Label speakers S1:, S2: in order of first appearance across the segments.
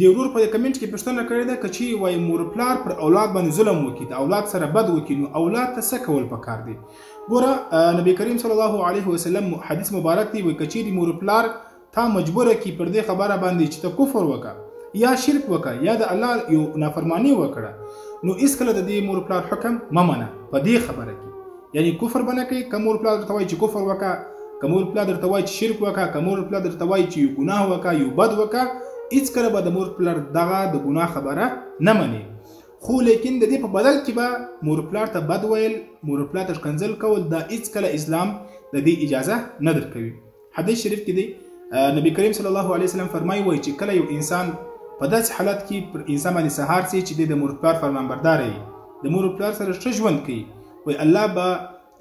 S1: د ورور په کمنټ کې پوښتنه کړې ده که چیرې وایي مور پلار پر اولاد باندې ظلم وکړي د اولاد سره بد وکړي نو اولاد ته څه کول پکار دي. ګوره نبی کریم صلی الله علیه وسلم حدیث مبارک دی وایي که چیرې مور پلار تا مجبوره کړي پر دې خبره باندې چې ته کفر وکړه یا شرک وکړه یا د الله یو نافرمانی وکړه نو هیڅکله د دې مور پلار حکم مه منه په دې خبره کې. یعنی کفر به نه کوي که مور پلار درته وایي چې کفر وکړه که مور پلار درته وایي چې شرک وکړه که مور پلار درته وایي چې یو ګناه وکړه یو بد وکړه هیڅکله به د مور پلار دغه د ګناه خبره نه مني. خو لیکن د دې په بدل کې به مور پلار ته بد ویل مور پلار ته ښکنځل کول دا هیڅکله اسلام د دې اجازه نه درکوي. حدیث شریف کې دی نبی کریم صلی الله علیه وسلم فرمایي وایي چې کله یو انسان په داسې حالت کې پر انسان باندې سهار سي چې د مور پلار فرمانبردار وي د مور پلار سره ښه ژوند کوي وایي الله به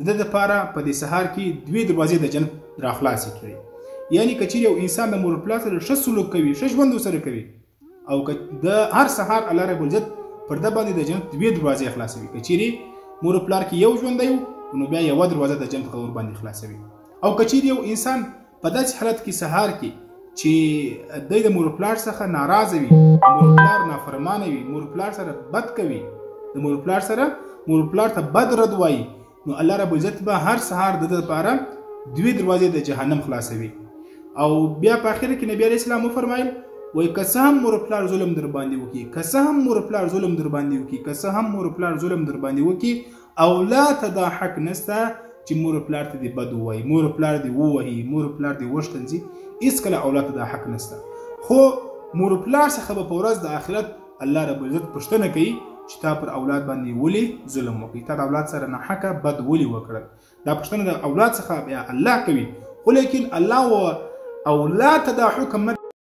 S1: د ده دپاره په دې سهار کې 2 دروازې د جنت راخلاصې کړي. یعنی که چیرې یو انسان د مور پلار سره ښه سلوک کوي ښه ژوند ورسره کوي او که د هر سهار الله رب العزت پر ده باندې د جنت 2 دروازې خلاصوي. که چیرې مور پلار کې یو ژوندی و نو بیا یوه دروازه د جنت ور باندې خلاصوي. او که چیرې یو انسان په داسې حالت کې سهار کې چې دی د مور پلار څخه ناراضه وي مور پلار نافرمانه وي مور پلار سره بد کوي د مور پلار سره مور پلار ته بد رد وایي نو الله رب العزت به هر سهار د ده لپاره 2 دروازې د جهنم خلاصوي. او بیا په اخر کې نبی علیه السلام وفرمایل وایي که څه هم مور پلار ظلم در باندې وکړي که څه هم مور پلار ظلم در باندې وکړي که څه هم مور پلار ظلم در باندې وکړي اولاد ته دا حق نشته چې مور پلار ته دې بد ووایي مور پلار دې ووهي مور پلار دې وشکنځي هېڅکله اولاد ته دا حق نشته. خو مور پلار څخه به په ورځ د آخرت الله رب العزت پوښتنه کوي چې تا پر اولاد باندې ولې ظلم وکړي تا د اولاد سره ناحقه بد ولې وکړل. دا پوښتنه د اولاد څخه بیا الله کوي خو لیکن الله اولاد ته دا حکم